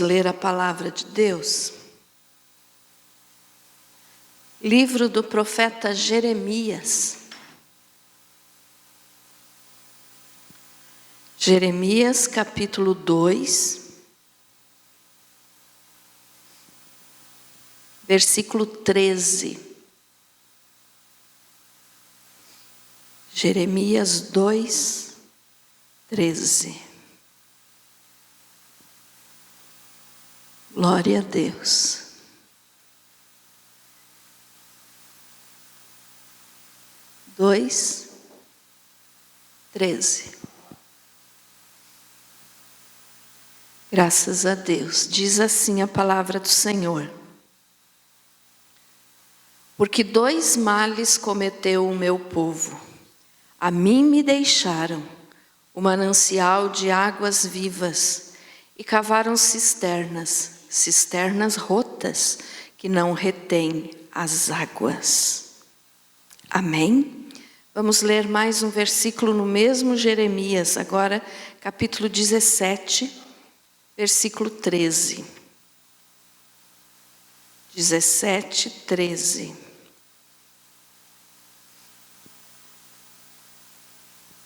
Ler a palavra de Deus. Livro do profeta Jeremias. Jeremias capítulo 2, versículo 13. Jeremias 2, 13. Glória a Deus. Dois, 13. Graças a Deus. Diz assim a palavra do Senhor. Porque dois males cometeu o meu povo. A mim me deixaram o manancial de águas vivas e cavaram cisternas rotas que não retêm as águas. Amém? Vamos ler mais um versículo no mesmo Jeremias, agora capítulo 17, versículo 13. 17, 13.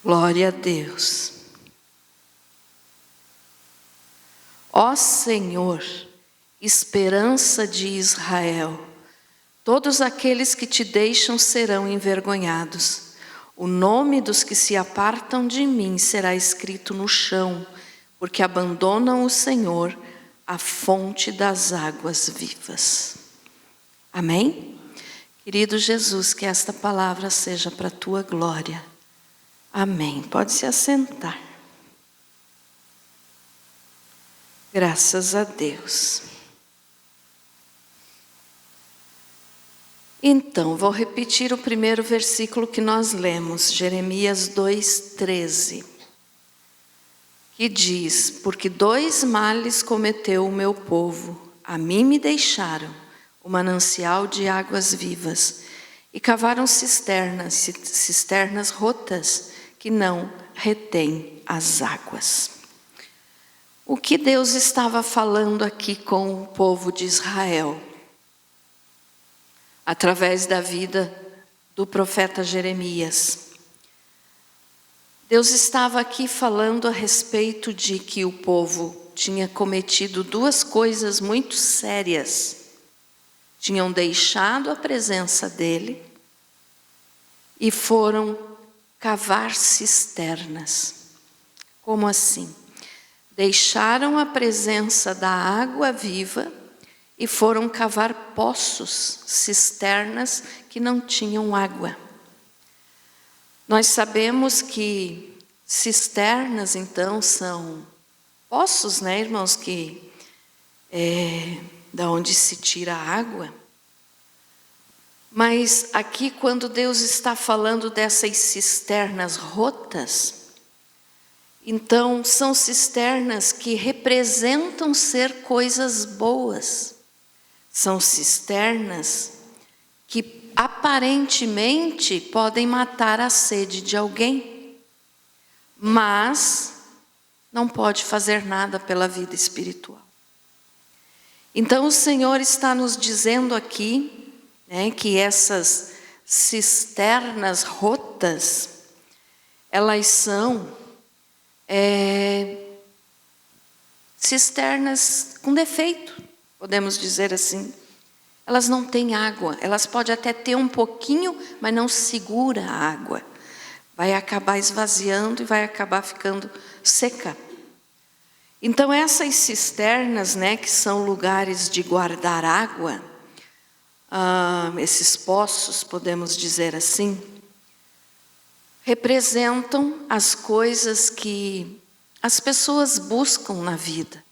Glória a Deus. Ó Senhor, esperança de Israel, todos aqueles que te deixam serão envergonhados. O nome dos que se apartam de mim será escrito no chão, porque abandonam o Senhor, a fonte das águas vivas. Amém? Querido Jesus, que esta palavra seja para a tua glória. Amém. Pode se assentar. Graças a Deus. Então, vou repetir o primeiro versículo que nós lemos, Jeremias 2, 13. Que diz: porque dois males cometeu o meu povo, a mim me deixaram o manancial de águas vivas e cavaram cisternas rotas que não retêm as águas. O que Deus estava falando aqui com o povo de Israel? Através da vida do profeta Jeremias. Deus estava aqui falando a respeito de que o povo tinha cometido duas coisas muito sérias. Tinham deixado a presença dele e foram cavar cisternas. Como assim? Deixaram a presença da água viva e foram cavar poços, cisternas que não tinham água. Nós sabemos que cisternas, então, são poços, né, irmãos, que da onde se tira a água. Mas aqui, quando Deus está falando dessas cisternas rotas, então são cisternas que representam ser coisas boas. São cisternas que aparentemente podem matar a sede de alguém, mas não pode fazer nada pela vida espiritual. Então o Senhor está nos dizendo aqui, que essas cisternas rotas, elas são cisternas com defeito, podemos dizer assim. Elas não têm água, elas podem até ter um pouquinho, mas não segura a água. Vai acabar esvaziando e vai acabar ficando seca. Então essas cisternas, que são lugares de guardar água, esses poços, podemos dizer assim, representam as coisas que as pessoas buscam na vida.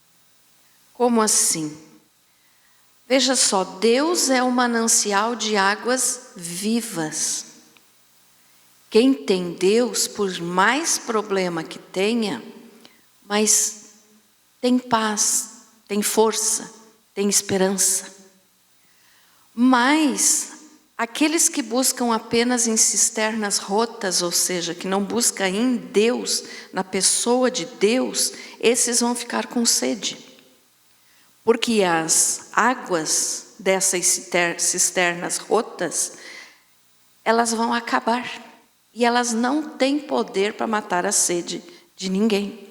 Como assim? Veja só, Deus é um manancial de águas vivas. Quem tem Deus, por mais problema que tenha, mas tem paz, tem força, tem esperança. Mas aqueles que buscam apenas em cisternas rotas, ou seja, que não buscam em Deus, na pessoa de Deus, esses vão ficar com sede. Porque as águas dessas cisternas rotas, elas vão acabar. E elas não têm poder para matar a sede de ninguém.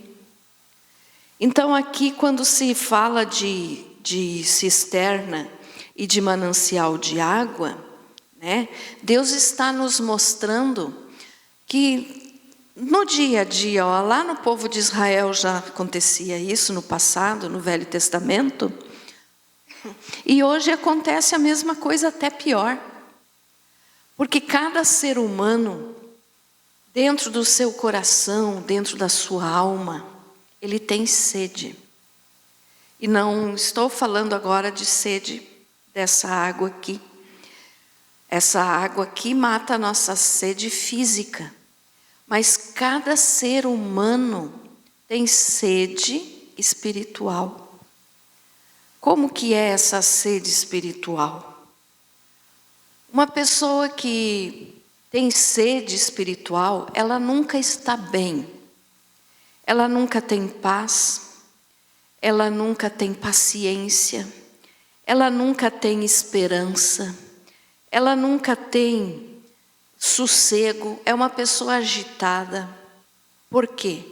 Então aqui, quando se fala de cisterna e de manancial de água, né, Deus está nos mostrando que no dia a dia, ó, lá no povo de Israel já acontecia isso no passado, no Velho Testamento, e hoje acontece a mesma coisa, até pior. Porque cada ser humano, dentro do seu coração, dentro da sua alma, ele tem sede. E não estou falando agora de sede dessa água aqui. Essa água aqui mata a nossa sede física. Mas cada ser humano tem sede espiritual. Como que é essa sede espiritual? Uma pessoa que tem sede espiritual, ela nunca está bem. Ela nunca tem paz, ela nunca tem paciência, ela nunca tem esperança, ela nunca tem sossego, é uma pessoa agitada. Por quê?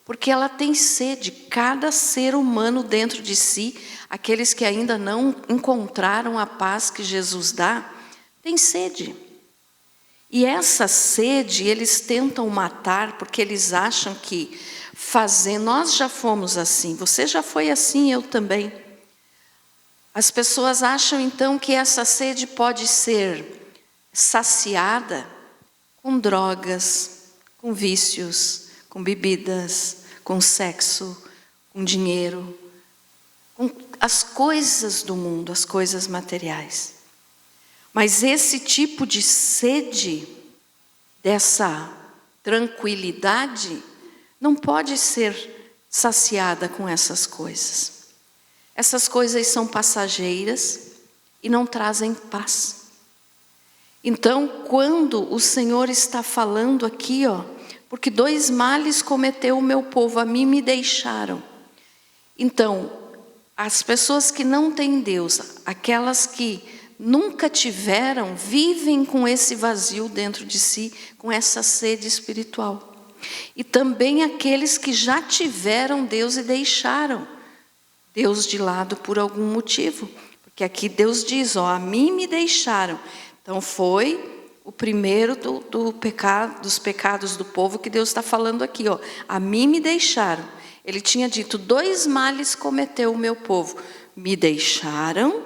Porque ela tem sede, cada ser humano dentro de si, aqueles que ainda não encontraram a paz que Jesus dá, tem sede. E essa sede eles tentam matar porque eles acham que nós já fomos assim, você já foi assim, eu também. As pessoas acham então que essa sede pode ser saciada com drogas, com vícios, com bebidas, com sexo, com dinheiro, com as coisas do mundo, as coisas materiais. Mas esse tipo de sede, dessa tranquilidade, não pode ser saciada com essas coisas. Essas coisas são passageiras e não trazem paz. Então, quando o Senhor está falando aqui, ó, porque 2 males cometeu o meu povo, a mim me deixaram. Então, as pessoas que não têm Deus, aquelas que nunca tiveram, vivem com esse vazio dentro de si, com essa sede espiritual. E também aqueles que já tiveram Deus e deixaram Deus de lado por algum motivo. Porque aqui Deus diz, ó, a mim me deixaram. Então foi o primeiro dos pecados do povo que Deus está falando aqui, ó. A mim me deixaram. Ele tinha dito, 2 males cometeu o meu povo. Me deixaram.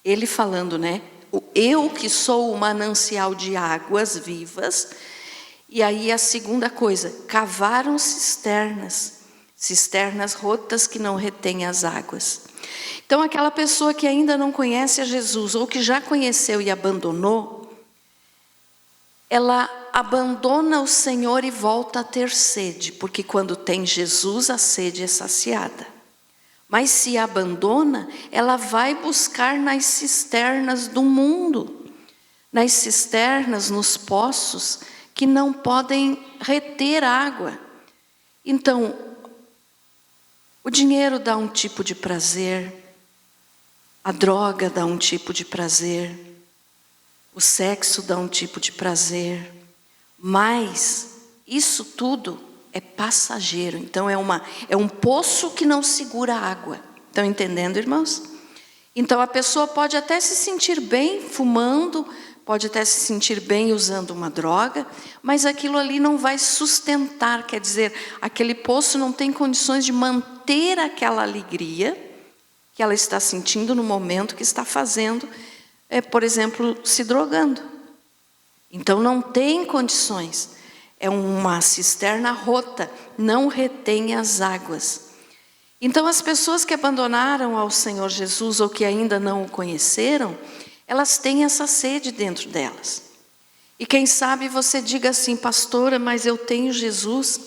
Ele falando, né? Eu que sou o manancial de águas vivas. E aí a segunda coisa, cavaram cisternas rotas que não retêm as águas. Então aquela pessoa que ainda não conhece a Jesus, ou que já conheceu e abandonou, ela abandona o Senhor e volta a ter sede, porque quando tem Jesus a sede é saciada. Mas se abandona, ela vai buscar nas cisternas do mundo, nas cisternas, nos poços, que não podem reter água. Então, o dinheiro dá um tipo de prazer, a droga dá um tipo de prazer, o sexo dá um tipo de prazer, mas isso tudo é passageiro. Então é um poço que não segura água. Estão entendendo, irmãos? Então a pessoa pode até se sentir bem fumando, pode até se sentir bem usando uma droga, mas aquilo ali não vai sustentar, quer dizer, aquele poço não tem condições de manter aquela alegria que ela está sentindo no momento que está fazendo, por exemplo, se drogando. Então não tem condições, é uma cisterna rota, não retém as águas. Então as pessoas que abandonaram ao Senhor Jesus ou que ainda não o conheceram, elas têm essa sede dentro delas. E quem sabe você diga assim, pastora, mas eu tenho Jesus,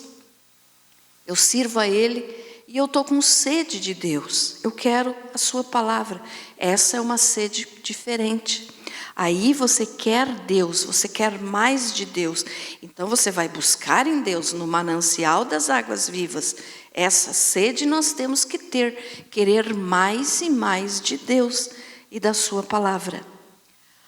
eu sirvo a Ele e eu estou com sede de Deus, eu quero a sua palavra. Essa é uma sede diferente. Aí você quer Deus, você quer mais de Deus. Então você vai buscar em Deus, no manancial das águas vivas. Essa sede nós temos que ter, querer mais e mais de Deus e da sua palavra.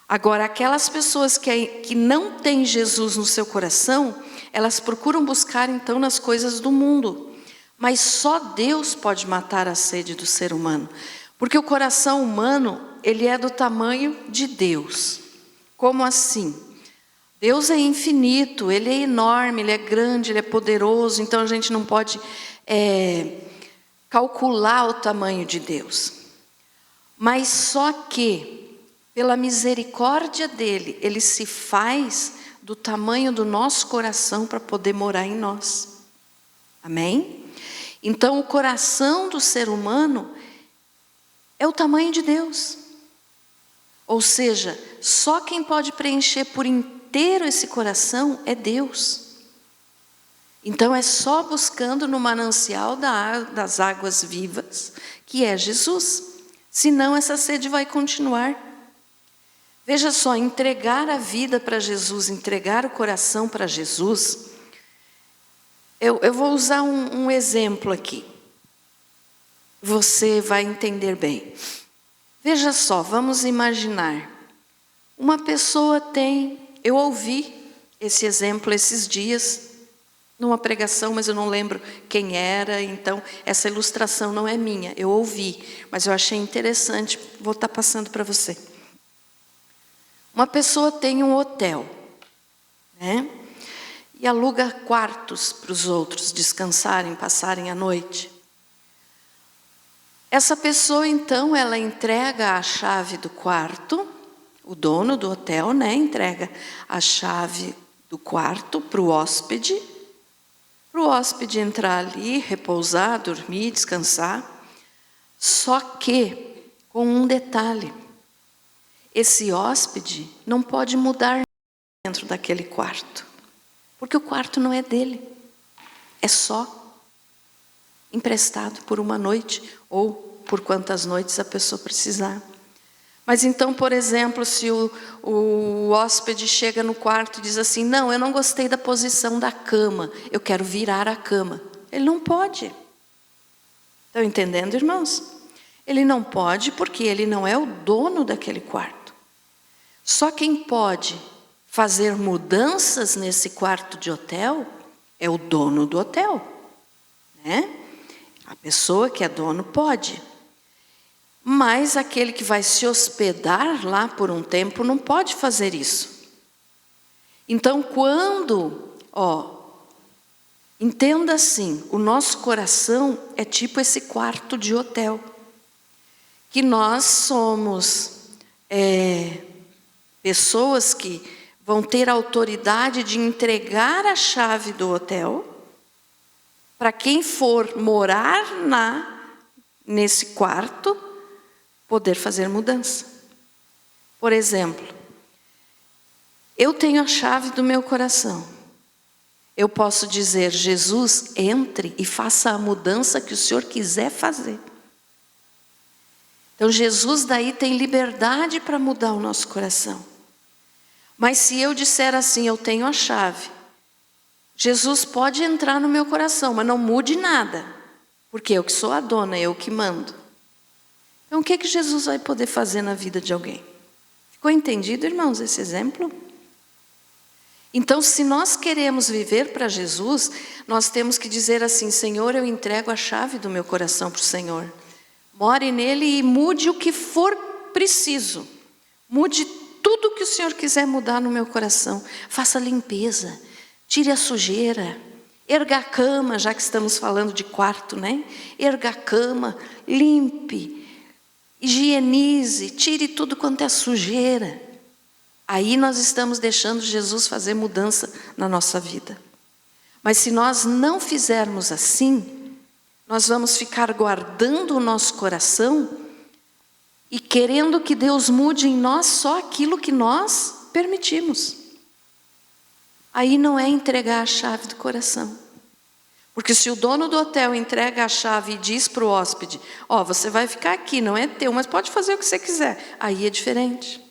Agora, aquelas pessoas que não têm Jesus no seu coração, elas procuram buscar então nas coisas do mundo. Mas só Deus pode matar a sede do ser humano. Porque o coração humano, ele é do tamanho de Deus. Como assim? Deus é infinito, Ele é enorme, Ele é grande, Ele é poderoso. Então a gente não pode calcular o tamanho de Deus. Mas só que, pela misericórdia dEle, Ele se faz do tamanho do nosso coração para poder morar em nós. Amém? Então o coração do ser humano é o tamanho de Deus. Ou seja, só quem pode preencher por inteiro esse coração é Deus. Então é só buscando no manancial das águas vivas, que é Jesus. Senão essa sede vai continuar. Veja só, entregar a vida para Jesus, entregar o coração para Jesus. Eu vou usar um exemplo aqui. Você vai entender bem. Veja só, vamos imaginar. Uma pessoa eu ouvi esse exemplo esses dias, numa pregação, mas eu não lembro quem era, então essa ilustração não é minha, eu ouvi, mas eu achei interessante, vou estar passando para você. Uma pessoa tem um hotel, né? E aluga quartos para os outros descansarem, passarem a noite. Essa pessoa, então, ela entrega a chave do quarto, o dono do hotel, né, entrega a chave do quarto para o hóspede entrar ali, repousar, dormir, descansar. Só que, com um detalhe, esse hóspede não pode mudar dentro daquele quarto, porque o quarto não é dele, é só emprestado por uma noite ou por quantas noites a pessoa precisar. Mas então, por exemplo, se o hóspede chega no quarto e diz assim, não, eu não gostei da posição da cama, eu quero virar a cama. Ele não pode. Estão entendendo, irmãos? Ele não pode porque ele não é o dono daquele quarto. Só quem pode fazer mudanças nesse quarto de hotel é o dono do hotel, né? A pessoa que é dono pode. Mas aquele que vai se hospedar lá por um tempo não pode fazer isso. Então, entenda assim, o nosso coração é tipo esse quarto de hotel. Que nós somos pessoas que vão ter a autoridade de entregar a chave do hotel para quem for morar nesse quarto, poder fazer mudança. Por exemplo, eu tenho a chave do meu coração. Eu posso dizer, Jesus, entre e faça a mudança que o Senhor quiser fazer. Então Jesus daí tem liberdade para mudar o nosso coração. Mas se eu disser assim, eu tenho a chave, Jesus pode entrar no meu coração, mas não mude nada, porque eu que sou a dona, eu que mando. Então o que Jesus vai poder fazer na vida de alguém? Ficou entendido, irmãos, esse exemplo? Então, se nós queremos viver para Jesus, nós temos que dizer assim, Senhor, eu entrego a chave do meu coração para o Senhor. More nele e mude o que for preciso. Mude tudo que o Senhor quiser mudar no meu coração. Faça limpeza, tire a sujeira, erga a cama, já que estamos falando de quarto, né? Erga a cama, limpe, higienize, tire tudo quanto é sujeira. Aí nós estamos deixando Jesus fazer mudança na nossa vida. Mas se nós não fizermos assim, nós vamos ficar guardando o nosso coração e querendo que Deus mude em nós só aquilo que nós permitimos. Aí não é entregar a chave do coração. Porque se o dono do hotel entrega a chave e diz para o hóspede, você vai ficar aqui, não é teu, mas pode fazer o que você quiser. Aí é diferente.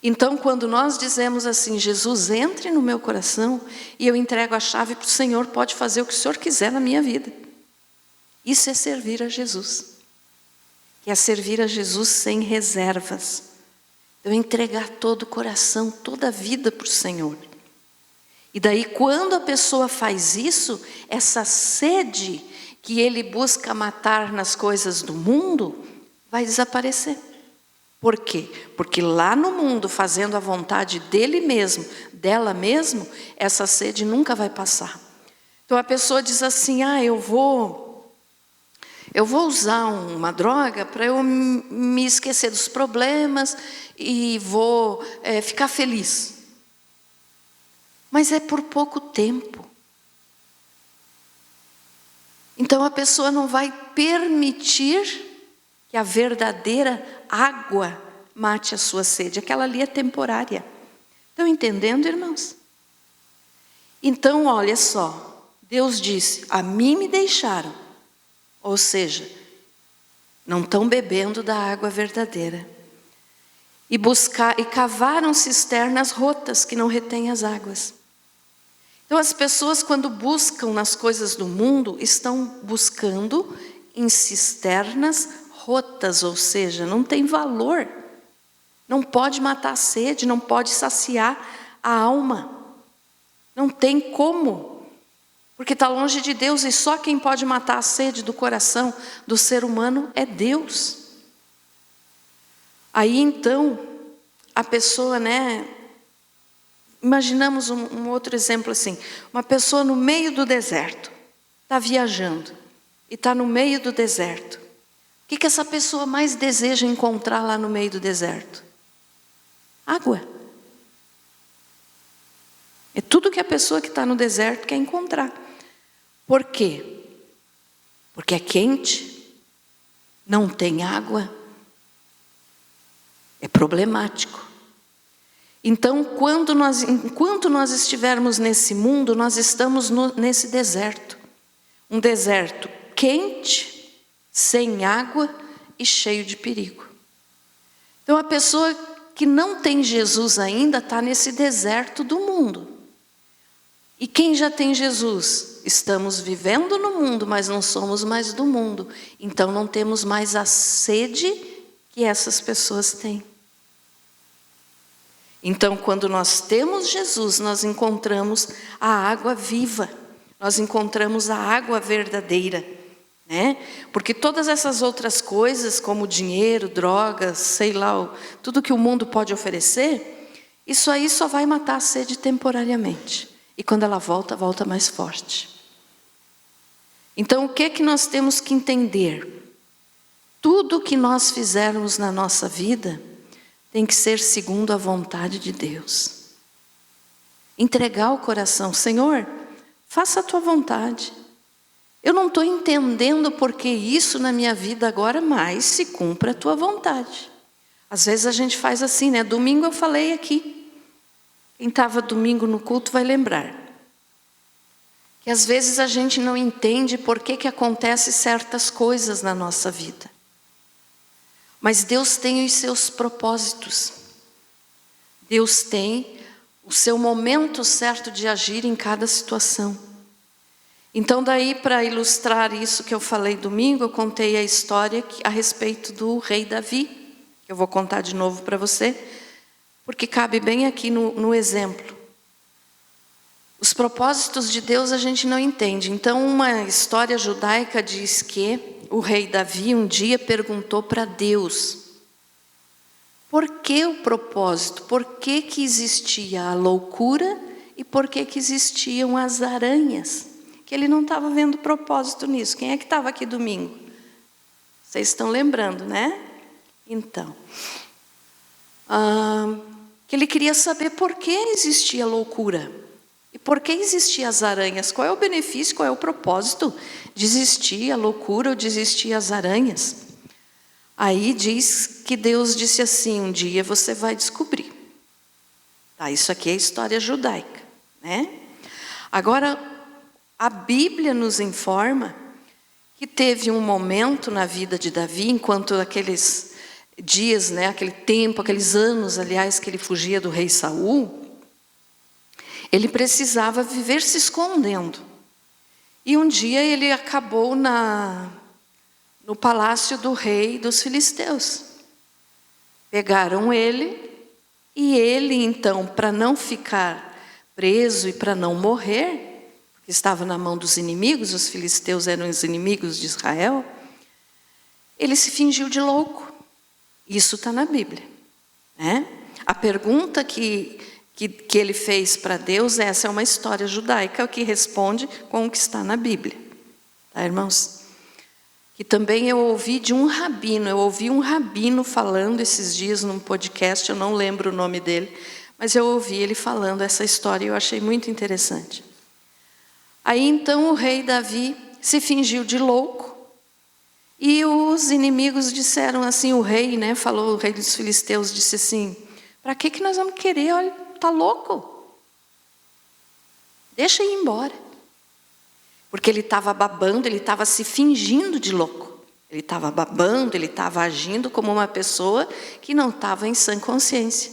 Então, quando nós dizemos assim, Jesus, entre no meu coração e eu entrego a chave para o Senhor, pode fazer o que o Senhor quiser na minha vida. Isso é servir a Jesus. Que é servir a Jesus sem reservas. Eu entregar todo o coração, toda a vida para o Senhor. E daí, quando a pessoa faz isso, essa sede que ele busca matar nas coisas do mundo, vai desaparecer. Por quê? Porque lá no mundo, fazendo a vontade dele mesmo, dela mesmo, essa sede nunca vai passar. Então a pessoa diz assim, eu vou usar uma droga para eu me esquecer dos problemas e vou ficar feliz. Mas é por pouco tempo. Então a pessoa não vai permitir que a verdadeira água mate a sua sede. Aquela ali é temporária. Estão entendendo, irmãos? Então, olha só. Deus disse, a mim me deixaram. Ou seja, não estão bebendo da água verdadeira. E cavaram cisternas rotas que não retêm as águas. Então as pessoas, quando buscam nas coisas do mundo, estão buscando em cisternas rotas, ou seja, não tem valor. Não pode matar a sede, não pode saciar a alma. Não tem como. Porque está longe de Deus e só quem pode matar a sede do coração do ser humano é Deus. Aí então, a pessoa, imaginamos um outro exemplo assim. Uma pessoa no meio do deserto, está viajando e está no meio do deserto. O que essa pessoa mais deseja encontrar lá no meio do deserto? Água. É tudo que a pessoa que está no deserto quer encontrar. Por quê? Porque é quente, não tem água, é problemático. Então, enquanto nós estivermos nesse mundo, nós estamos nesse deserto. Um deserto quente, sem água e cheio de perigo. Então, a pessoa que não tem Jesus ainda está nesse deserto do mundo. E quem já tem Jesus? Estamos vivendo no mundo, mas não somos mais do mundo. Então não temos mais a sede que essas pessoas têm. Então quando nós temos Jesus, nós encontramos a água viva. Nós encontramos a água verdadeira. Porque todas essas outras coisas, como dinheiro, drogas, sei lá, tudo que o mundo pode oferecer, isso aí só vai matar a sede temporariamente. E quando ela volta, volta mais forte. Então, o que nós temos que entender? Tudo que nós fizermos na nossa vida tem que ser segundo a vontade de Deus. Entregar o coração. Senhor, faça a tua vontade. Eu não estou entendendo por que isso na minha vida agora, mas se cumpra a tua vontade. Às vezes a gente faz assim, Domingo eu falei aqui. Quem estava domingo no culto vai lembrar. Que às vezes a gente não entende por que acontecem certas coisas na nossa vida. Mas Deus tem os seus propósitos. Deus tem o seu momento certo de agir em cada situação. Então daí, para ilustrar isso que eu falei domingo, eu contei a história a respeito do rei Davi, que eu vou contar de novo para você, porque cabe bem aqui no exemplo. Os propósitos de Deus a gente não entende. Então uma história judaica diz que o rei Davi um dia perguntou para Deus, por que o propósito? Por que existia a loucura e por que existiam as aranhas? Que ele não estava vendo propósito nisso. Quem é que estava aqui domingo? Vocês estão lembrando, Então, que ele queria saber por que existia a loucura. E por que existiam as aranhas? Qual é o benefício, qual é o propósito de existir a loucura ou de existir as aranhas? Aí diz que Deus disse assim, um dia você vai descobrir. Isso aqui é história judaica, Agora, a Bíblia nos informa que teve um momento na vida de Davi, enquanto aqueles dias, né, aquele tempo, aqueles anos, aliás, que ele fugia do rei Saul, ele precisava viver se escondendo. E um dia ele acabou no palácio do rei dos filisteus. Pegaram ele, e ele então, para não ficar preso e para não morrer, porque estava na mão dos inimigos, os filisteus eram os inimigos de Israel, ele se fingiu de louco. Isso está na Bíblia, né? A pergunta que ele fez para Deus, essa é uma história judaica que responde com o que está na Bíblia, tá, irmãos? E também eu ouvi um rabino falando esses dias num podcast, eu não lembro o nome dele, mas eu ouvi ele falando essa história e eu achei muito interessante. Aí então o rei Davi se fingiu de louco, e os inimigos disseram assim, o rei dos filisteus disse assim, para que nós vamos querer? Olha, tá louco? Deixa ir embora. Porque ele estava babando, ele estava se fingindo de louco. Ele estava babando, ele estava agindo como uma pessoa que não estava em sã consciência.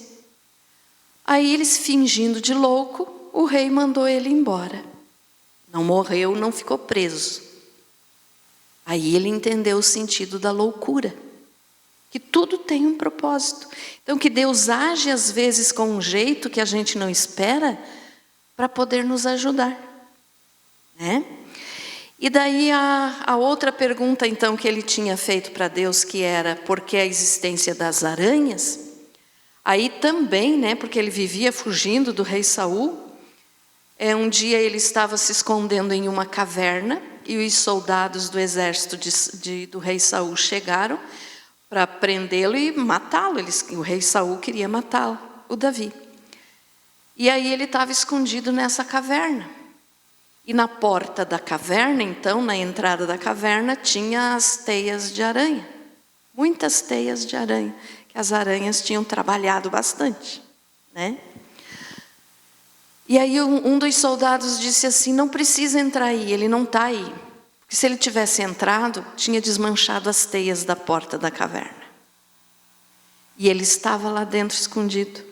Aí ele se fingindo de louco, o rei mandou ele embora. Não morreu, não ficou preso. Aí ele entendeu o sentido da loucura, que tudo tem um propósito. Então que Deus age às vezes com um jeito que a gente não espera para poder nos ajudar, né? E daí a outra pergunta então que ele tinha feito para Deus, que era por que a existência das aranhas? Aí também, né, porque ele vivia fugindo do rei Saul, um dia ele estava se escondendo em uma caverna, e os soldados do exército do rei Saul chegaram para prendê-lo e matá-lo. O rei Saul queria matá-lo, o Davi. E aí ele estava escondido nessa caverna. E na porta da caverna, então, na entrada da caverna, tinha as teias de aranha. Muitas teias de aranha, que as aranhas tinham trabalhado bastante, né? E aí um dos soldados disse assim, não precisa entrar aí, ele não está aí. Porque se ele tivesse entrado, tinha desmanchado as teias da porta da caverna. E ele estava lá dentro escondido.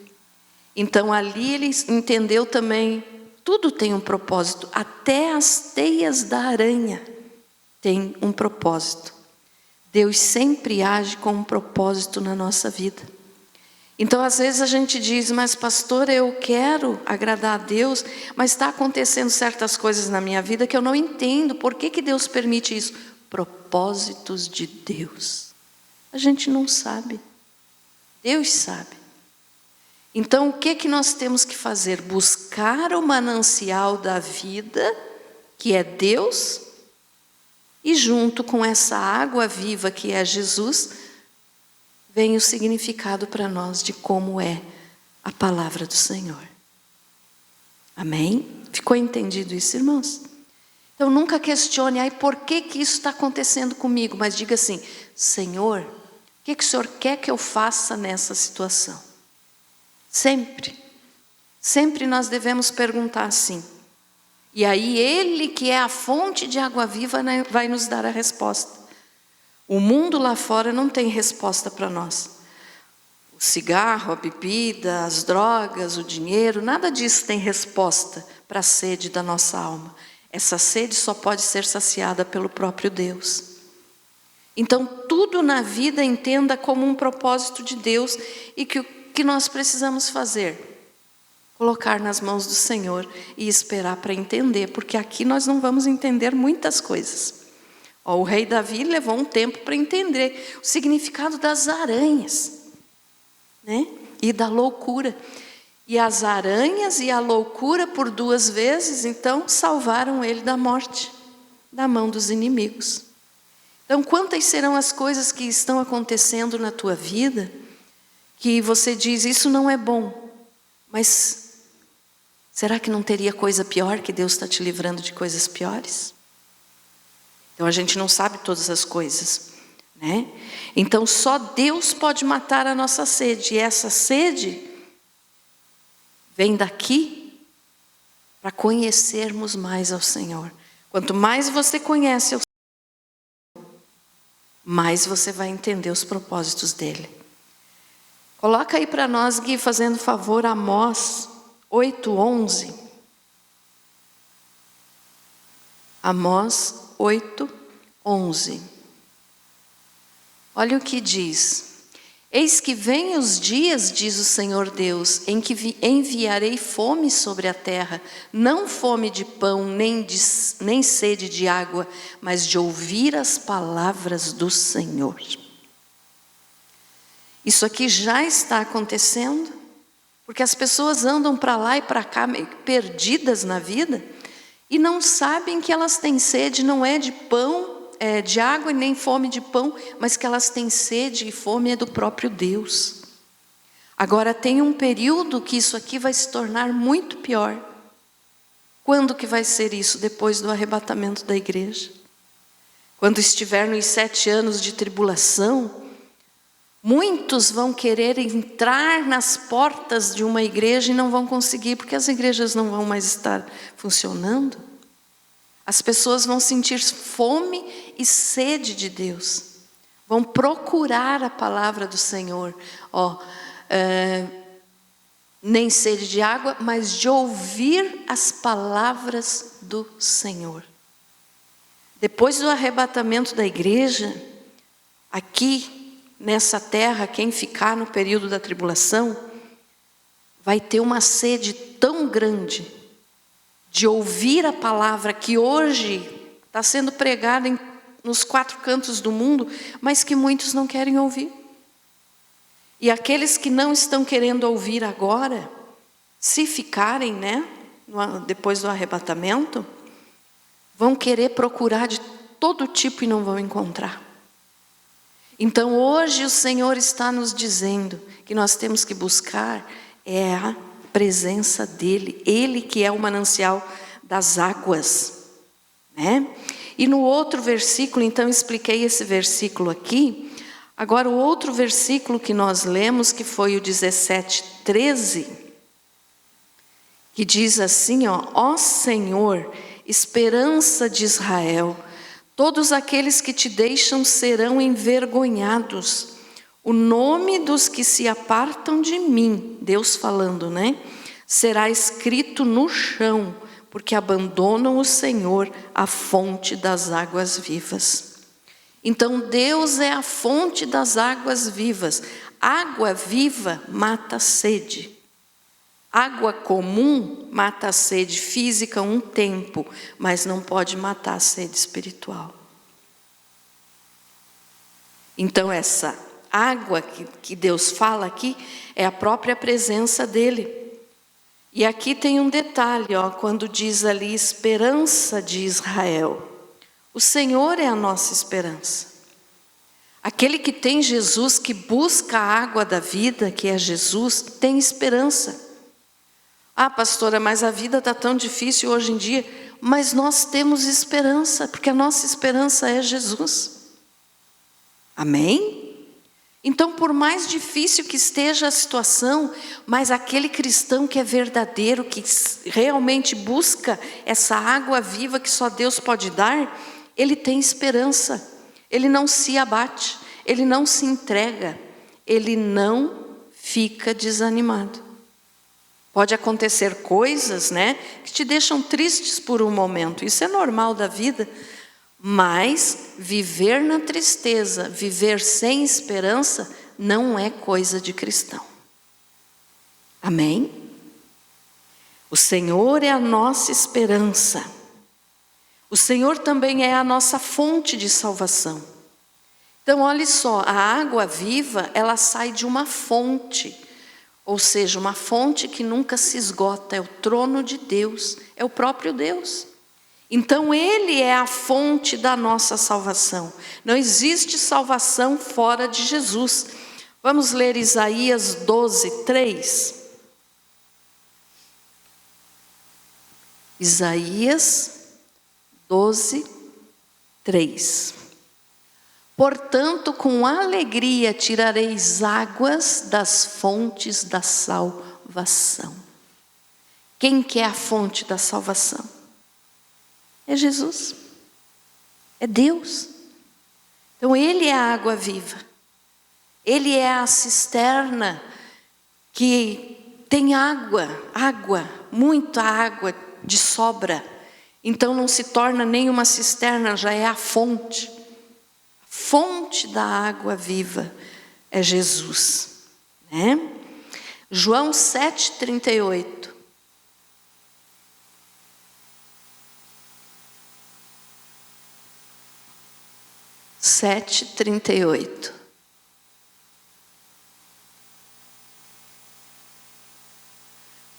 Então ali ele entendeu também, tudo tem um propósito, até as teias da aranha têm um propósito. Deus sempre age com um propósito na nossa vida. Então, às vezes a gente diz, mas pastor, eu quero agradar a Deus, mas está acontecendo certas coisas na minha vida que eu não entendo. Por que Deus permite isso? Propósitos de Deus. A gente não sabe. Deus sabe. Então, o que nós temos que fazer? Buscar o manancial da vida, que é Deus, e junto com essa água viva que é Jesus, vem o significado para nós de como é a palavra do Senhor. Amém? Ficou entendido isso, irmãos? Então nunca questione, por que isso está acontecendo comigo? Mas diga assim, Senhor, o que o Senhor quer que eu faça nessa situação? Sempre. Sempre nós devemos perguntar assim. E aí Ele, que é a fonte de água viva, vai nos dar a resposta. O mundo lá fora não tem resposta para nós. O cigarro, a bebida, as drogas, o dinheiro, nada disso tem resposta para a sede da nossa alma. Essa sede só pode ser saciada pelo próprio Deus. Então, tudo na vida entenda como um propósito de Deus e que o que nós precisamos fazer? Colocar nas mãos do Senhor e esperar para entender, porque aqui nós não vamos entender muitas coisas. O rei Davi levou um tempo para entender o significado das aranhas, né? E da loucura. E as aranhas e a loucura por 2 vezes, então, salvaram ele da morte, da mão dos inimigos. Então, quantas serão as coisas que estão acontecendo na tua vida, que você diz, isso não é bom, mas será que não teria coisa pior, que Deus está te livrando de coisas piores? Então a gente não sabe todas as coisas, né? Então só Deus pode matar a nossa sede. E essa sede vem daqui para conhecermos mais ao Senhor. Quanto mais você conhece ao Senhor, mais você vai entender os propósitos dele. Coloca aí para nós, Gui, fazendo favor, Amós 8:11. Amós 8:11. Olha o que diz. Eis que vêm os dias, diz o Senhor Deus, em que enviarei fome sobre a terra, não fome de pão, nem sede de água, mas de ouvir as palavras do Senhor. Isso aqui já está acontecendo, porque as pessoas andam para lá e para cá, meio que perdidas na vida, e não sabem que elas têm sede, não é de pão, de água e nem fome de pão, mas que elas têm sede e fome é do próprio Deus. Agora tem um período que isso aqui vai se tornar muito pior. Quando que vai ser isso? Depois do arrebatamento da igreja. Quando estiver nos 7 anos de tribulação, muitos vão querer entrar nas portas de uma igreja e não vão conseguir, porque as igrejas não vão mais estar funcionando. As pessoas vão sentir fome e sede de Deus. Vão procurar a palavra do Senhor. Nem sede de água, mas de ouvir as palavras do Senhor. Depois do arrebatamento da igreja, aqui nessa terra, quem ficar no período da tribulação, vai ter uma sede tão grande de ouvir a palavra que hoje está sendo pregada nos 4 cantos do mundo, mas que muitos não querem ouvir. E aqueles que não estão querendo ouvir agora, se ficarem, depois do arrebatamento, vão querer procurar de todo tipo e não vão encontrar. Então hoje o Senhor está nos dizendo que nós temos que buscar a presença dEle, Ele que é o manancial das águas, né? E no outro versículo, então expliquei esse versículo aqui, agora o outro versículo que nós lemos, que foi o 17:13, que diz assim, ó Senhor, esperança de Israel, todos aqueles que te deixam serão envergonhados. O nome dos que se apartam de mim, Deus falando, será escrito no chão, porque abandonam o Senhor, a fonte das águas vivas. Então Deus é a fonte das águas vivas. Água viva mata a sede. Água comum mata a sede física um tempo, mas não pode matar a sede espiritual. Então essa água que Deus fala aqui é a própria presença dEle. E aqui tem um detalhe, quando diz ali esperança de Israel. O Senhor é a nossa esperança. Aquele que tem Jesus, que busca a água da vida, que é Jesus, tem esperança. Ah, pastora, mas a vida está tão difícil hoje em dia. Mas nós temos esperança, porque a nossa esperança é Jesus. Amém? Então, por mais difícil que esteja a situação, mas aquele cristão que é verdadeiro, que realmente busca essa água viva que só Deus pode dar, ele tem esperança, ele não se abate, ele não se entrega, ele não fica desanimado. Pode acontecer coisas, que te deixam tristes por um momento, isso é normal da vida. Mas viver na tristeza, viver sem esperança, não é coisa de cristão. Amém? O Senhor é a nossa esperança. O Senhor também é a nossa fonte de salvação. Então, olha só, a água viva, ela sai de uma fonte. Ou seja, uma fonte que nunca se esgota, é o trono de Deus, é o próprio Deus. Então Ele é a fonte da nossa salvação. Não existe salvação fora de Jesus. Vamos ler Isaías 12:3. Isaías 12:3. Portanto, com alegria tirareis águas das fontes da salvação. Quem que é a fonte da salvação? É Jesus, é Deus. Então Ele é a água viva. Ele é a cisterna que tem água, muita água de sobra. Então não se torna nem uma cisterna, já é a fonte. A fonte da água viva é Jesus, né? João 7,38.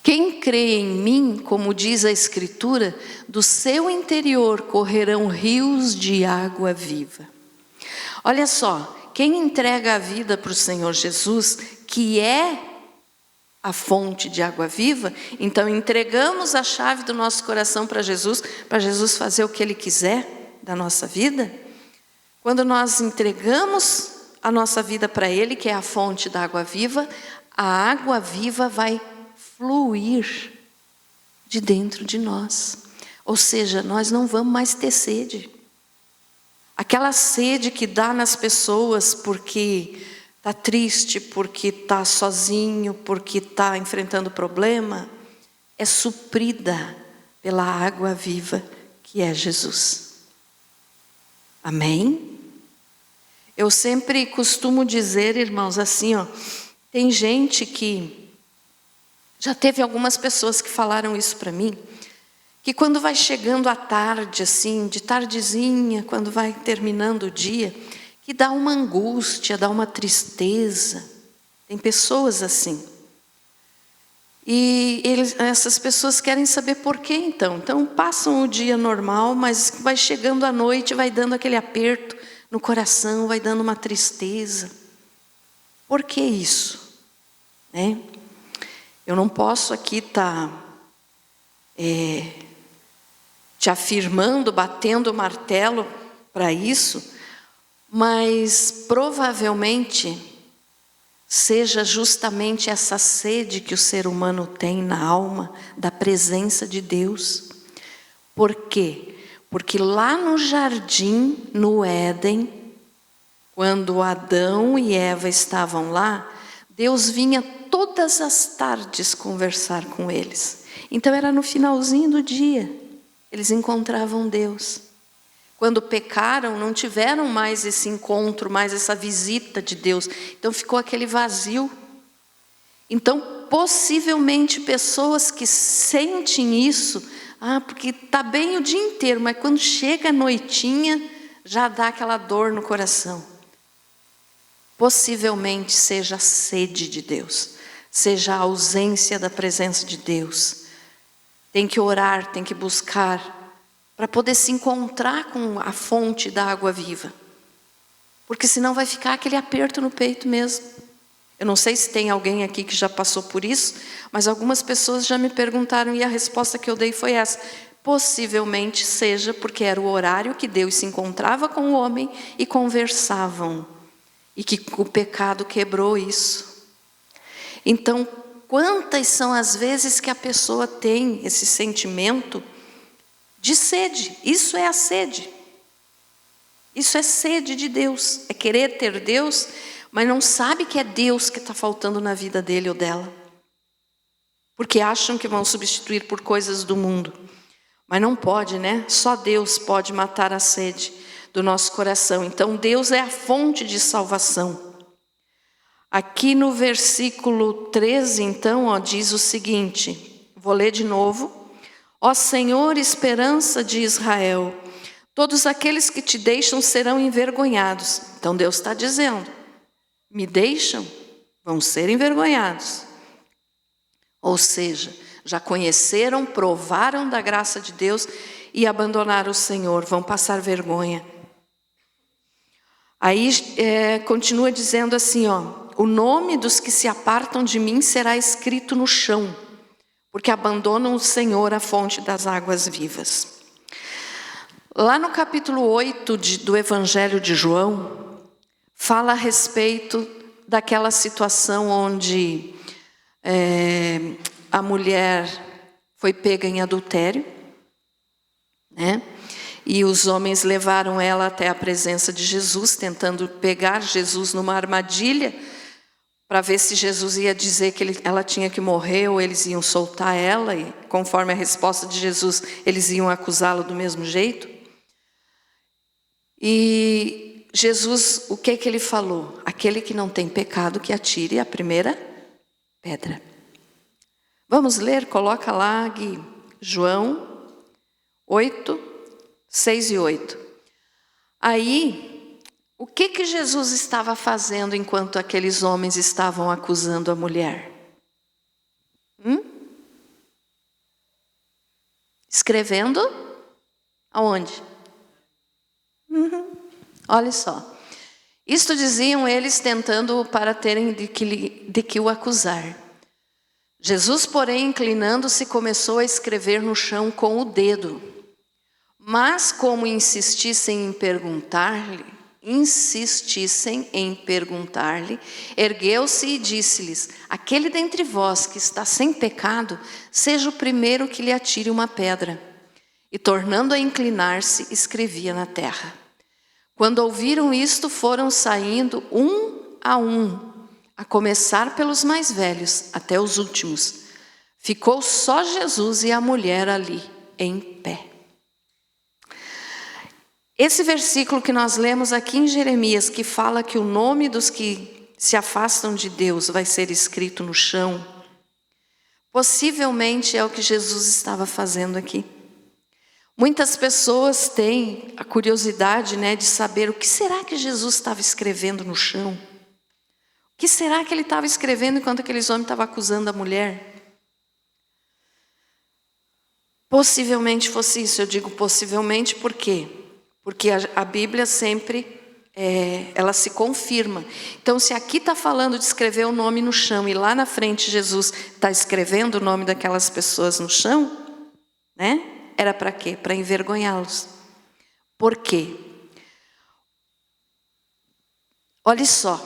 Quem crê em mim, como diz a Escritura, do seu interior correrão rios de água viva. Olha só, quem entrega a vida para o Senhor Jesus, que é a fonte de água viva, então entregamos a chave do nosso coração para Jesus fazer o que Ele quiser da nossa vida. Quando nós entregamos a nossa vida para Ele, que é a fonte da água viva, a água viva vai fluir de dentro de nós. Ou seja, nós não vamos mais ter sede. Aquela sede que dá nas pessoas porque está triste, porque está sozinho, porque está enfrentando problema, é suprida pela água viva que é Jesus. Amém? Eu sempre costumo dizer, irmãos, assim, tem gente que, já teve algumas pessoas que falaram isso para mim, que quando vai chegando a tarde, assim, de tardezinha, quando vai terminando o dia, que dá uma angústia, dá uma tristeza. Tem pessoas assim. E essas pessoas querem saber por quê, então. Então passam o dia normal, mas vai chegando a noite, vai dando aquele aperto no coração, vai dando uma tristeza. Por que isso? Né? Eu não posso aqui estar te afirmando, batendo o martelo para isso, mas provavelmente seja justamente essa sede que o ser humano tem na alma da presença de Deus. Por quê? Porque lá no jardim, no Éden, quando Adão e Eva estavam lá, Deus vinha todas as tardes conversar com eles. Então era no finalzinho do dia, eles encontravam Deus. Quando pecaram, não tiveram mais esse encontro, mais essa visita de Deus. Então ficou aquele vazio. Então, possivelmente, pessoas que sentem isso, porque está bem o dia inteiro, mas quando chega a noitinha, já dá aquela dor no coração. Possivelmente seja a sede de Deus, seja a ausência da presença de Deus. Tem que orar, tem que buscar, para poder se encontrar com a fonte da água viva. Porque senão vai ficar aquele aperto no peito mesmo. Eu não sei se tem alguém aqui que já passou por isso, mas algumas pessoas já me perguntaram e a resposta que eu dei foi essa. Possivelmente seja porque era o horário que Deus se encontrava com o homem e conversavam. E que o pecado quebrou isso. Então, quantas são as vezes que a pessoa tem esse sentimento de sede? Isso é a sede. Isso é sede de Deus. É querer ter Deus, mas não sabe que é Deus que está faltando na vida dele ou dela. Porque acham que vão substituir por coisas do mundo. Mas não pode, né? Só Deus pode matar a sede do nosso coração. Então Deus é a fonte de salvação. Aqui no versículo 13, então, diz o seguinte, vou ler de novo. Ó Senhor, esperança de Israel, todos aqueles que te deixam serão envergonhados. Então Deus está dizendo, me deixam, vão ser envergonhados. Ou seja, já conheceram, provaram da graça de Deus e abandonaram o Senhor, vão passar vergonha. Aí continua dizendo assim, o nome dos que se apartam de mim será escrito no chão, porque abandonam o Senhor, a fonte das águas vivas. Lá no capítulo 8 do Evangelho de João, fala a respeito daquela situação onde a mulher foi pega em adultério, né? E os homens levaram ela até a presença de Jesus, tentando pegar Jesus numa armadilha, para ver se Jesus ia dizer que ela tinha que morrer ou eles iam soltar ela, e conforme a resposta de Jesus, eles iam acusá-lo do mesmo jeito. E Jesus, o que ele falou? Aquele que não tem pecado, que atire a primeira pedra. Vamos ler, coloca lá, Gui, João 8, 6 e 8. Aí, o que Jesus estava fazendo enquanto aqueles homens estavam acusando a mulher? Escrevendo aonde? Olha só. Isto diziam eles, tentando para terem de que o acusar. Jesus, porém, inclinando-se, começou a escrever no chão com o dedo. Mas como insistissem em perguntar-lhe, ergueu-se e disse-lhes: aquele dentre vós que está sem pecado, seja o primeiro que lhe atire uma pedra. E tornando a inclinar-se, escrevia na terra. Quando ouviram isto, foram saindo um, a começar pelos mais velhos até os últimos. Ficou só Jesus e a mulher ali, em pé. Esse versículo que nós lemos aqui em Jeremias, que fala que o nome dos que se afastam de Deus vai ser escrito no chão, possivelmente é o que Jesus estava fazendo aqui. Muitas pessoas têm a curiosidade, de saber o que será que Jesus estava escrevendo no chão. O que será que ele estava escrevendo enquanto aqueles homens estavam acusando a mulher? Possivelmente fosse isso. Eu digo possivelmente por quê? Porque a Bíblia sempre, ela se confirma. Então, se aqui está falando de escrever o nome no chão e lá na frente Jesus está escrevendo o nome daquelas pessoas no chão, era para quê? Para envergonhá-los. Por quê? Olha só,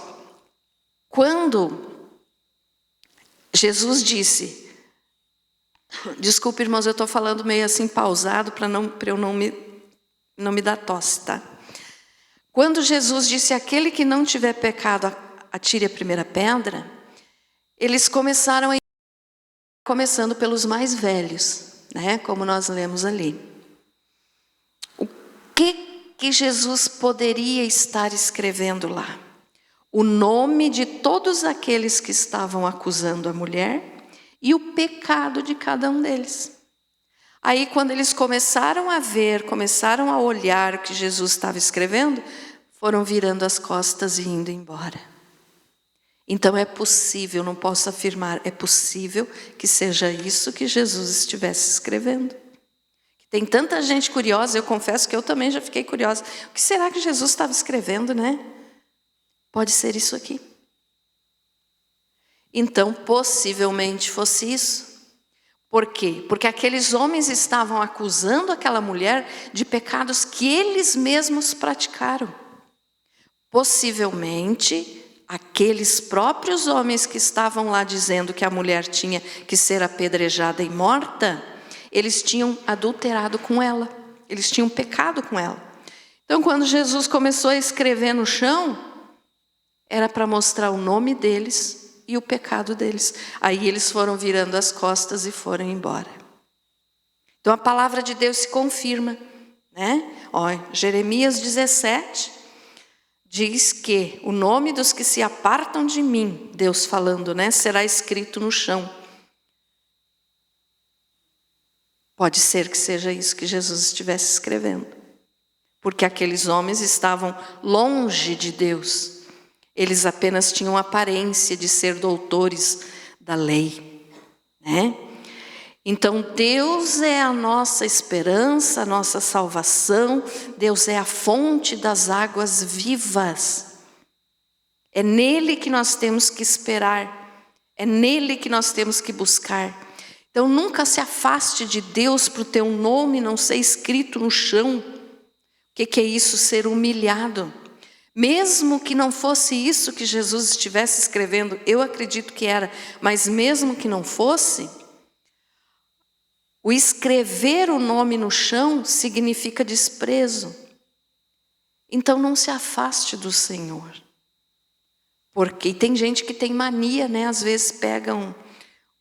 quando Jesus disse, desculpe irmãos, eu estou falando meio assim pausado para eu não me dar tosse, tá? Quando Jesus disse, aquele que não tiver pecado, atire a primeira pedra, eles começaram começando pelos mais velhos, como nós lemos ali. O que Jesus poderia estar escrevendo lá? O nome de todos aqueles que estavam acusando a mulher e o pecado de cada um deles. Aí, quando eles começaram a ver, começaram a olhar o que Jesus estava escrevendo, foram virando as costas e indo embora. Então é possível, não posso afirmar, é possível que seja isso que Jesus estivesse escrevendo. Tem tanta gente curiosa, eu confesso que eu também já fiquei curiosa. O que será que Jesus estava escrevendo, Pode ser isso aqui. Então, possivelmente fosse isso. Por quê? Porque aqueles homens estavam acusando aquela mulher de pecados que eles mesmos praticaram. Possivelmente, aqueles próprios homens que estavam lá dizendo que a mulher tinha que ser apedrejada e morta, eles tinham adulterado com ela, eles tinham pecado com ela. Então, quando Jesus começou a escrever no chão, era para mostrar o nome deles e o pecado deles. Aí eles foram virando as costas e foram embora. Então a palavra de Deus se confirma, Jeremias 17 diz que o nome dos que se apartam de mim, Deus falando, será escrito no chão. Pode ser que seja isso que Jesus estivesse escrevendo. Porque aqueles homens estavam longe de Deus. Eles apenas tinham aparência de ser doutores da lei, Então Deus é a nossa esperança, a nossa salvação. Deus é a fonte das águas vivas. É nele que nós temos que esperar. É nele que nós temos que buscar. Então nunca se afaste de Deus para o teu nome não ser escrito no chão. O que é isso? Ser humilhado. Mesmo que não fosse isso que Jesus estivesse escrevendo, eu acredito que era, mas mesmo que não fosse, O escrever o nome no chão significa desprezo. Então não se afaste do Senhor. Porque tem gente que tem mania, né? Às vezes pegam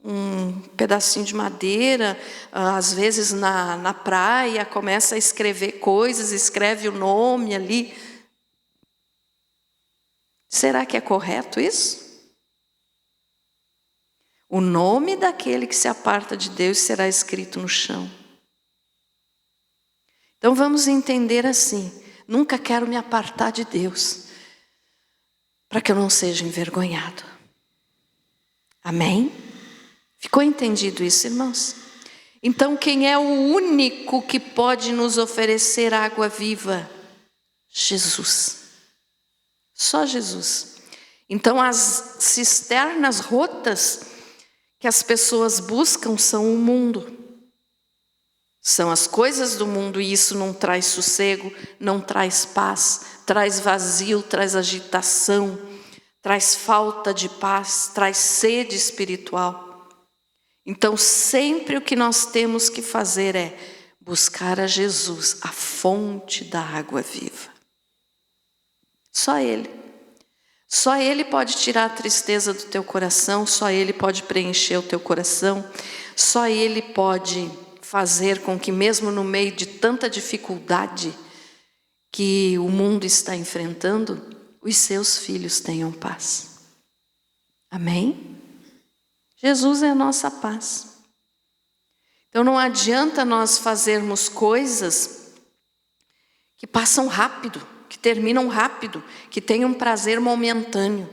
um pedacinho de madeira, às vezes na praia, começa a escrever coisas, escreve o nome ali. Será que é correto isso? O nome daquele que se aparta de Deus será escrito no chão. Então vamos entender assim: nunca quero me apartar de Deus, para que eu não seja envergonhado. Amém? Ficou entendido isso, irmãos? Então quem é o único que pode nos oferecer água viva? Jesus. Só Jesus. Então as cisternas rotas que as pessoas buscam são o mundo. São as coisas do mundo, e isso não traz sossego, não traz paz, traz vazio, traz agitação, traz falta de paz, traz sede espiritual. Então sempre o que nós temos que fazer é buscar a Jesus, a fonte da água viva. Só Ele. Só Ele pode tirar a tristeza do teu coração, só Ele pode preencher o teu coração, só Ele pode fazer com que mesmo no meio de tanta dificuldade que o mundo está enfrentando, os seus filhos tenham paz. Amém? Jesus é a nossa paz. Então não adianta nós fazermos coisas que passam rápido, que terminam rápido, que têm um prazer momentâneo.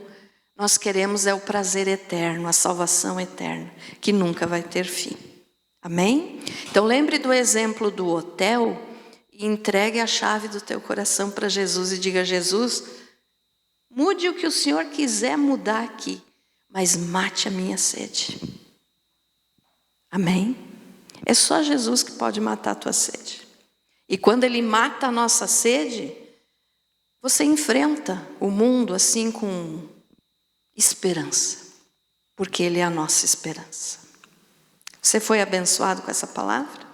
Nós queremos é o prazer eterno, a salvação eterna, que nunca vai ter fim. Amém? Então lembre do exemplo do hotel e entregue a chave do teu coração para Jesus e diga: Jesus, mude o que o Senhor quiser mudar aqui, mas mate a minha sede. Amém? É só Jesus que pode matar a tua sede. E quando Ele mata a nossa sede, você enfrenta o mundo assim com esperança, porque Ele é a nossa esperança. Você foi abençoado com essa palavra?